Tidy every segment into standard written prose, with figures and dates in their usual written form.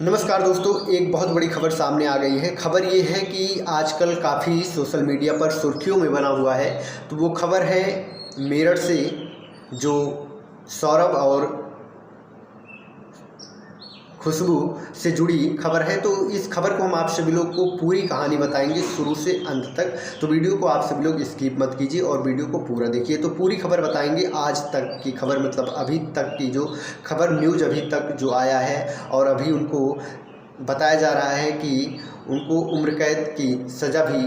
नमस्कार दोस्तों, एक बहुत बड़ी खबर सामने आ गई है। खबर ये है कि आजकल काफ़ी सोशल मीडिया पर सुर्खियों में बना हुआ है। तो वो खबर है मेरठ से, जो सौरभ और खुशबू से जुड़ी खबर है। तो इस खबर को हम आप सभी लोग को पूरी कहानी बताएंगे शुरू से अंत तक। तो वीडियो को आप सभी लोग स्किप मत कीजिए और वीडियो को पूरा देखिए। तो पूरी खबर बताएंगे, आज तक की खबर, मतलब अभी तक की जो खबर न्यूज़ अभी तक जो आया है, और अभी उनको बताया जा रहा है कि उनको उम्र कैद की सज़ा भी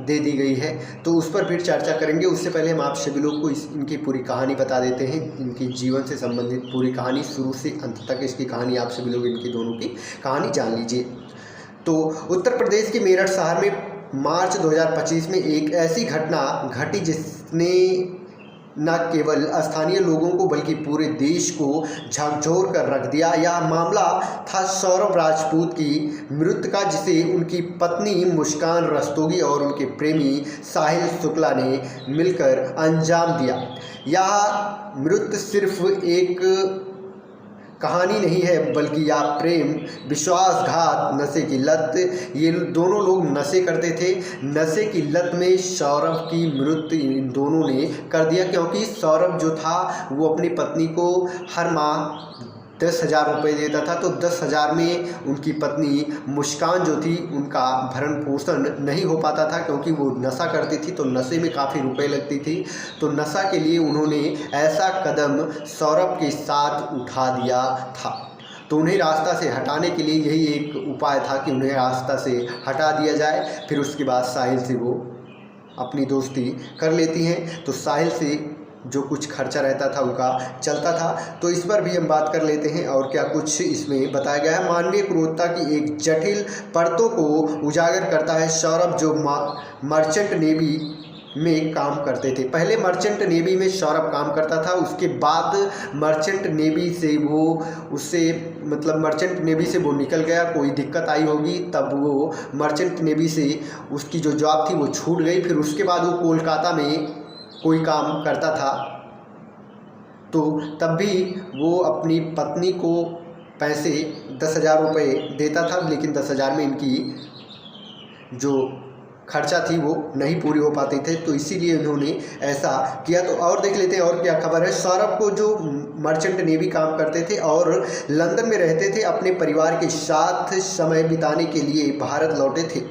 दे दी गई है। तो उस पर फिर चर्चा करेंगे। उससे पहले हम आप सभी लोग को इनकी पूरी कहानी बता देते हैं, इनकी जीवन से संबंधित पूरी कहानी शुरू से अंत तक। इसकी कहानी आप सभी लोग इनकी दोनों की कहानी जान लीजिए। तो उत्तर प्रदेश के मेरठ शहर में मार्च 2025 में एक ऐसी घटना घटी जिसने न केवल स्थानीय लोगों को बल्कि पूरे देश को झकझोर कर रख दिया। यह मामला था सौरभ राजपूत की मृत्यु का, जिसे उनकी पत्नी मुस्कान रस्तोगी और उनके प्रेमी साहिल शुक्ला ने मिलकर अंजाम दिया। यह मृत्यु सिर्फ एक कहानी नहीं है, बल्कि यह प्रेम, विश्वासघात, नशे की लत, ये दोनों लोग नशे करते थे। नशे की लत में सौरभ की मृत्यु इन दोनों ने कर दिया, क्योंकि सौरभ जो था वो अपनी पत्नी को हर माह 10,000 रुपये देता था। तो 10,000 में उनकी पत्नी मुस्कान जो थी, उनका भरण पोषण नहीं हो पाता था, क्योंकि वो नशा करती थी। तो नशे में काफ़ी रुपए लगती थी। तो नशा के लिए उन्होंने ऐसा कदम सौरभ के साथ उठा दिया था। तो उन्हें रास्ता से हटाने के लिए यही एक उपाय था कि उन्हें रास्ता से हटा दिया जाए। फिर उसके बाद साहिल से वो अपनी दोस्ती कर लेती हैं। तो साहिल से जो कुछ खर्चा रहता था उनका चलता था। तो इस पर भी हम बात कर लेते हैं और क्या कुछ इसमें बताया गया है। मानवीय क्रूरता की एक जटिल परतों को उजागर करता है। सौरभ जो मर्चेंट नेवी में काम करते थे, पहले मर्चेंट नेवी में सौरभ काम करता था। उसके बाद मर्चेंट नेवी से मर्चेंट नेवी से वो निकल गया, कोई दिक्कत आई होगी, तब वो मर्चेंट नेवी से उसकी जो जॉब थी वो छूट गई। फिर उसके बाद वो कोलकाता में कोई काम करता था। तो तब भी वो अपनी पत्नी को पैसे 10,000 रुपये देता था, लेकिन 10,000 में इनकी जो खर्चा थी वो नहीं पूरी हो पाती थे। तो इसीलिए इन्होंने ऐसा किया। तो और देख लेते हैं और क्या खबर है। सौरभ को जो मर्चेंट नेवी काम करते थे और लंदन में रहते थे, अपने परिवार के साथ समय बिताने के लिए भारत लौटे थे।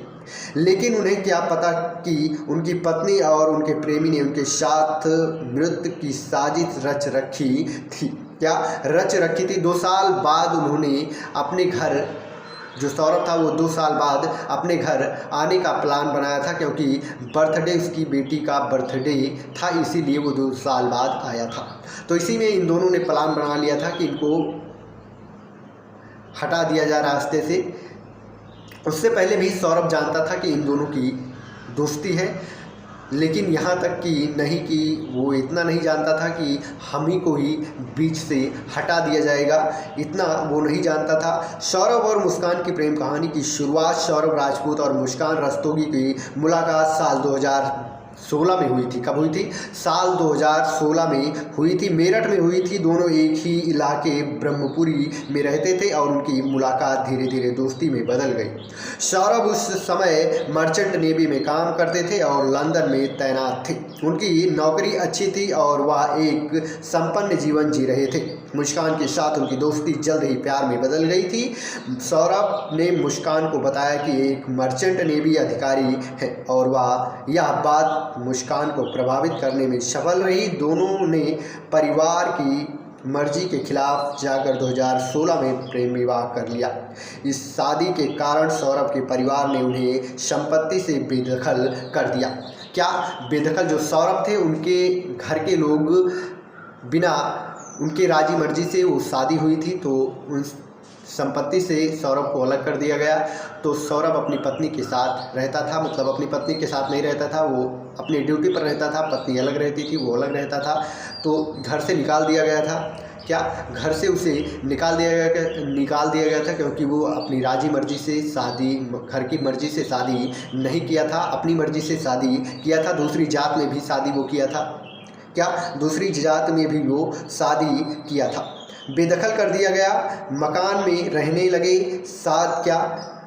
लेकिन उन्हें क्या पता कि उनकी पत्नी और उनके प्रेमी ने उनके साथ मृत्यु की साजिश रच रखी थी। क्या रच रखी थी? 2 साल बाद उन्होंने अपने घर, जो सौरभ था वो 2 साल बाद अपने घर आने का प्लान बनाया था, क्योंकि बर्थडे, उसकी बेटी का बर्थडे था, इसीलिए वो 2 साल बाद आया था। तो इसी में इन दोनों ने प्लान बना लिया था कि इनको हटा दिया जाए रास्ते से। उससे पहले भी सौरभ जानता था कि इन दोनों की दोस्ती है, लेकिन यहाँ तक कि नहीं कि वो इतना नहीं जानता था कि हम ही को ही बीच से हटा दिया जाएगा, इतना वो नहीं जानता था। सौरभ और मुस्कान की प्रेम कहानी की शुरुआत सौरभ राजपूत और मुस्कान रस्तोगी की मुलाकात साल 2016 में हुई थी। कब हुई थी? साल 2016 में हुई थी, मेरठ में हुई थी। दोनों एक ही इलाके ब्रह्मपुरी में रहते थे और उनकी मुलाकात धीरे धीरे दोस्ती में बदल गई। सौरभ उस समय मर्चेंट नेवी में काम करते थे और लंदन में तैनात थे। उनकी नौकरी अच्छी थी और वह एक संपन्न जीवन जी रहे थे। मुस्कान के साथ उनकी दोस्ती जल्द ही प्यार में बदल गई थी। सौरभ ने मुस्कान को बताया कि एक मर्चेंट नेवी अधिकारी है और वह यह बात मुस्कान को प्रभावित करने में सफल रही। दोनों ने परिवार की मर्जी के खिलाफ जाकर 2016 में प्रेम विवाह कर लिया। इस शादी के कारण सौरभ के परिवार ने उन्हें संपत्ति से बेदखल कर दिया। क्या बेदखल? जो सौरभ थे उनके घर के लोग बिना उनके राजी मर्जी से वो शादी हुई थी, तो उन संपत्ति से सौरभ को अलग कर दिया गया। तो सौरभ अपनी पत्नी के साथ रहता था, मतलब अपनी पत्नी के साथ नहीं रहता था, वो अपनी ड्यूटी पर रहता था, पत्नी अलग रहती थी, वो अलग रहता था। तो घर से निकाल दिया गया था। क्या घर से उसे निकाल दिया गया था क्योंकि वो अपनी राजी मर्जी से शादी, घर की मर्जी से शादी नहीं किया था, अपनी मर्जी से शादी किया था। दूसरी जात में भी शादी वो किया था। क्या दूसरी जात में भी वो शादी किया था। बेदखल कर दिया गया, मकान में रहने लगे। साथ क्या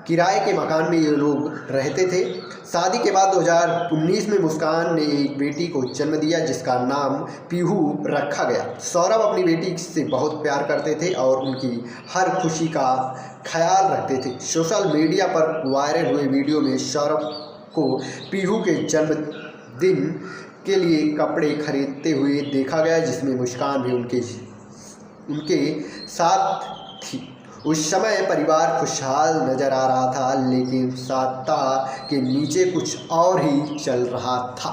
किराए के मकान में ये लोग रहते थे। शादी के बाद 2019 में मुस्कान ने एक बेटी को जन्म दिया जिसका नाम पीहू रखा गया। सौरभ अपनी बेटी से बहुत प्यार करते थे और उनकी हर खुशी का ख्याल रखते थे। सोशल मीडिया पर वायरल हुए वीडियो में सौरभ को पीहू के जन्मदिन के लिए कपड़े खरीदते हुए देखा गया, जिसमें मुस्कान भी उनके साथ थी। उस समय परिवार खुशहाल नजर आ रहा था, लेकिन सतह के नीचे कुछ और ही चल रहा था।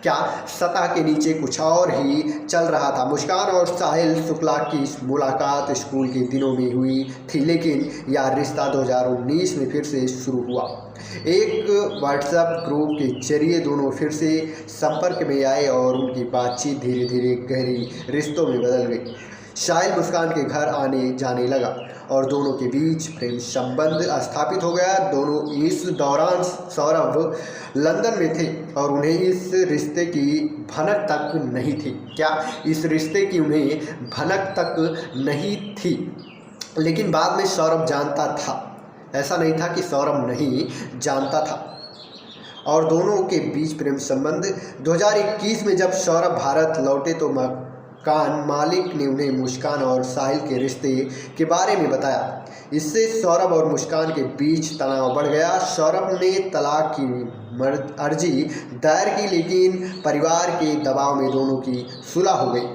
क्या सतह के नीचे कुछ और ही चल रहा था। मुस्कान और साहिल शुक्ला की मुलाकात स्कूल के दिनों में हुई थी, लेकिन यह रिश्ता 2019 में फिर से शुरू हुआ। एक व्हाट्सएप ग्रुप के जरिए दोनों फिर से संपर्क में आए और उनकी बातचीत धीरे धीरे गहरी रिश्तों में बदल गई। साहिल मुस्कान के घर आने जाने लगा और दोनों के बीच प्रेम संबंध स्थापित हो गया। दोनों इस दौरान सौरभ लंदन में थे और उन्हें इस रिश्ते की भनक तक नहीं थी। क्या इस रिश्ते की उन्हें भनक तक नहीं थी, लेकिन बाद में सौरभ जानता था। ऐसा नहीं था कि सौरभ नहीं जानता था और दोनों के बीच प्रेम संबंध। 2021 में जब सौरभ भारत लौटे तो मकान मालिक ने उन्हें मुस्कान और साहिल के रिश्ते के बारे में बताया। इससे सौरभ और मुस्कान के बीच तनाव बढ़ गया। सौरभ ने तलाक की अर्जी दायर की, लेकिन परिवार के दबाव में दोनों की सुलह हो गई।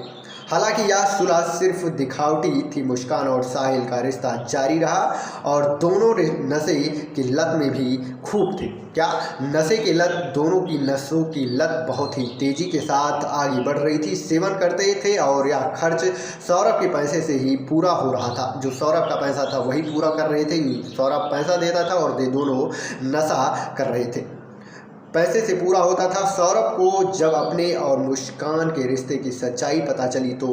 हालांकि यह सुलह सिर्फ दिखावटी थी। मुस्कान और साहिल का रिश्ता जारी रहा और दोनों नशे की लत में भी खूब थे। क्या नशे की लत, दोनों की नशों की लत बहुत ही तेजी के साथ आगे बढ़ रही थी। सेवन करते थे और यह खर्च सौरभ के पैसे से ही पूरा हो रहा था। जो सौरभ का पैसा था वही पूरा कर रहे थे। सौरभ पैसा देता था और दोनों नशा कर रहे थे। पैसे से पूरा होता था। सौरभ को जब अपने और मुस्कान के रिश्ते की सच्चाई पता चली तो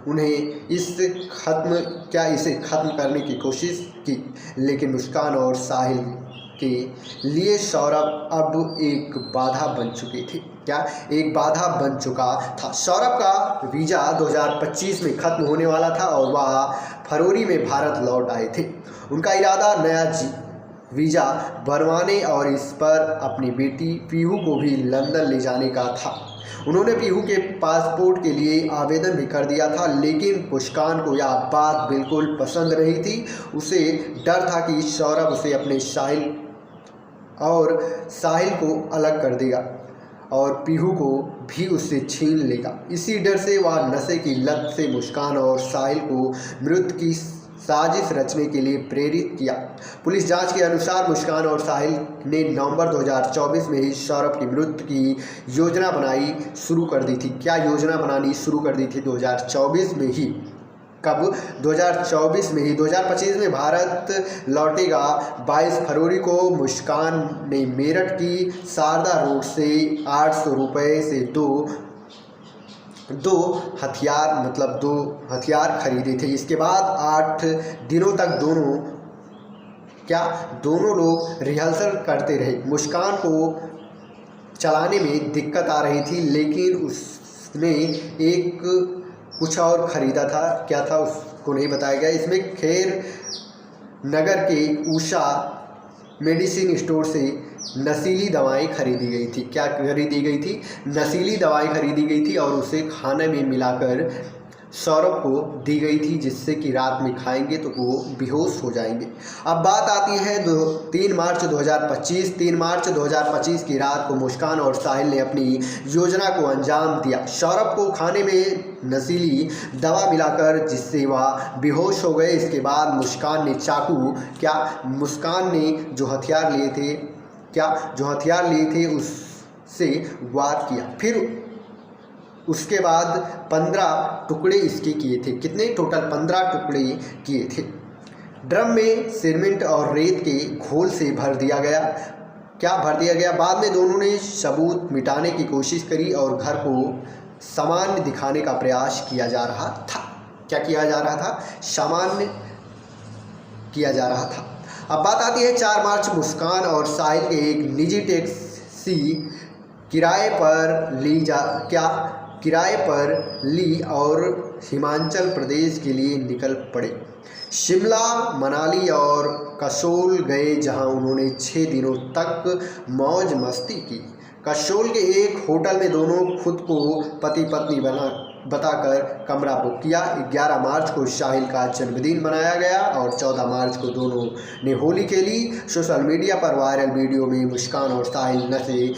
उन्हें इसे ख़त्म करने की कोशिश की, लेकिन मुस्कान और साहिल के लिए सौरभ अब एक बाधा बन चुके थे। क्या एक बाधा बन चुका था। सौरभ का वीज़ा 2025 में ख़त्म होने वाला था और वह फरवरी में भारत लौट आए थे। उनका इरादा नया वीज़ा बनवाने और इस पर अपनी बेटी पीहू को भी लंदन ले जाने का था। उन्होंने पीहू के पासपोर्ट के लिए आवेदन भी कर दिया था, लेकिन मुस्कान को यह बात बिल्कुल पसंद नहीं थी। उसे डर था कि सौरभ उसे अपने साहिल को अलग कर देगा और पीहू को भी उससे छीन लेगा। इसी डर से वह नशे की लत से मुस्कान और साहिल को मृत्यु की साजिश रचने के लिए प्रेरित किया। पुलिस जांच के अनुसार मुस्कान और साहिल ने नवंबर 2024 में ही सौरभ की मृत्यु की योजना बनाई शुरू कर दी थी। क्या योजना बनानी शुरू कर दी थी 2024 में ही। कब? 2024 में ही। 2025 में भारत लौटेगा। 22 फरवरी को मुस्कान ने मेरठ की शारदा रोड से 800 रुपये से दो हथियार खरीदे थे। इसके बाद 8 दिनों तक दोनों लोग रिहर्सल करते रहे। मुस्कान को चलाने में दिक्कत आ रही थी, लेकिन उसने कुछ और खरीदा था। क्या था उसको नहीं बताया गया। इसमें खैर नगर के उषा मेडिसिन स्टोर से नशीली दवाएं खरीदी गई थी। क्या खरीदी गई थी? नशीली दवाएं खरीदी गई थी और उसे खाने में मिलाकर सौरभ को दी गई थी, जिससे कि रात में खाएंगे तो वो बेहोश हो जाएंगे। अब बात आती है 3 मार्च 2025। 3 मार्च 2025 की रात को मुस्कान और साहिल ने अपनी योजना को अंजाम दिया। सौरभ को खाने में नशीली दवा मिलाकर जिससे वह बेहोश हो गए। इसके बाद मुस्कान ने जो हथियार लिए थे उससे वार किया। फिर उसके बाद 15 टुकड़े इसके किए थे। कितने? टोटल 15 टुकड़े किए थे। ड्रम में सीमेंट और रेत के घोल से भर दिया गया। बाद में दोनों ने सबूत मिटाने की कोशिश करी और घर को सामान्य दिखाने का प्रयास किया जा रहा था। क्या किया जा रहा था? सामान्य किया जा रहा था। अब बात आती है 4 मार्च। मुस्कान और साहिल के एक निजी टैक्सी किराए पर ली और हिमाचल प्रदेश के लिए निकल पड़े। शिमला, मनाली और कसोल गए, जहां उन्होंने 6 दिनों तक मौज मस्ती की। कसोल के एक होटल में दोनों खुद को पति पत्नी बताकर कमरा बुक किया। 11 मार्च को साहिल का जन्मदिन मनाया गया और 14 मार्च को दोनों ने होली खेली। सोशल मीडिया पर वायरल वीडियो में मुस्कान और साहिल नशे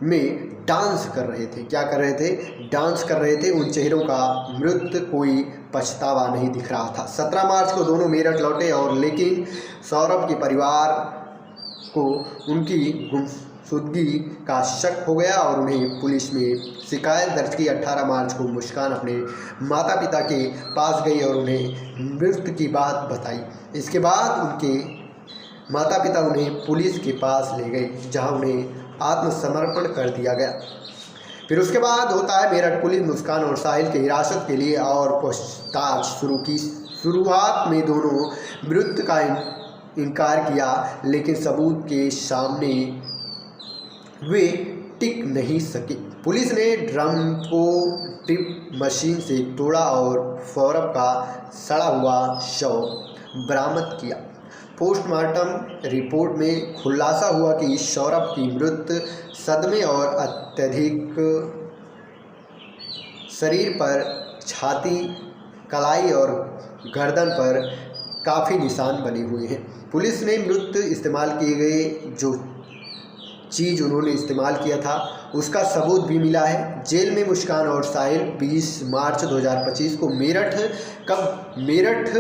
में डांस कर रहे थे। क्या कर रहे थे? डांस कर रहे थे। उन चेहरों का मृत कोई पछतावा नहीं दिख रहा था। 17 मार्च को दोनों मेरठ लौटे और लेकिन सौरभ के परिवार को उनकी गुमशुदगी का शक हो गया और उन्हें पुलिस में शिकायत दर्ज की। 18 मार्च को मुस्कान अपने माता पिता के पास गई और उन्हें मृत की बात बताई। इसके बाद उनके माता पिता उन्हें पुलिस के पास ले गए, जहां उन्हें आत्मसमर्पण कर दिया गया। फिर उसके बाद होता है मेरठ पुलिस मुस्कान और साहिल की हिरासत के लिए और पूछताछ शुरू की। शुरुआत में दोनों मृत का इनकार किया, लेकिन सबूत के सामने वे टिक नहीं सके। पुलिस ने ड्रम को ड्रिप मशीन से तोड़ा और सौरभ का सड़ा हुआ शव बरामद किया। पोस्टमार्टम रिपोर्ट में खुलासा हुआ कि सौरभ की मृत्यु सदमे और अत्यधिक शरीर पर छाती, कलाई और गर्दन पर काफ़ी निशान बने हुए हैं। पुलिस ने मृत्यु इस्तेमाल किए गए जो चीज़ उन्होंने इस्तेमाल किया था उसका सबूत भी मिला है। जेल में मुस्कान और साहिल 20 मार्च 2025 को मेरठ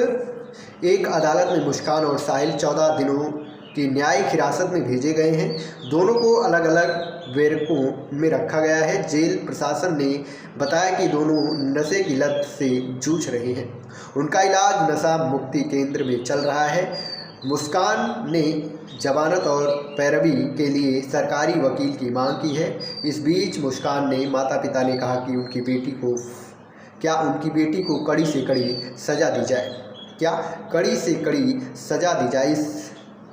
एक अदालत में मुस्कान और साहिल 14 दिनों की न्यायिक हिरासत में भेजे गए हैं। दोनों को अलग अलग बैरकों में रखा गया है। जेल प्रशासन ने बताया कि दोनों नशे की लत से जूझ रहे हैं। उनका इलाज नशा मुक्ति केंद्र में चल रहा है। मुस्कान ने जमानत और पैरवी के लिए सरकारी वकील की मांग की है। इस बीच मुस्कान ने माता पिता ने कहा कि उनकी बेटी को कड़ी से कड़ी सज़ा दी जाए। कड़ी से कड़ी सज़ा दी जाए। इस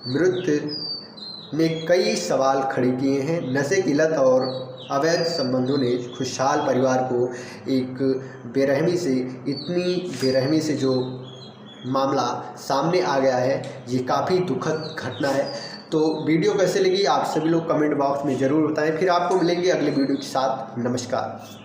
मृत्यु ने कई सवाल खड़े किए हैं। नशे की लत और अवैध संबंधों ने खुशहाल परिवार को एक इतनी बेरहमी से जो मामला सामने आ गया है, ये काफ़ी दुखद घटना है। तो वीडियो कैसे लगी आप सभी लोग कमेंट बॉक्स में ज़रूर बताएं। फिर आपको मिलेंगे अगले वीडियो के साथ। नमस्कार।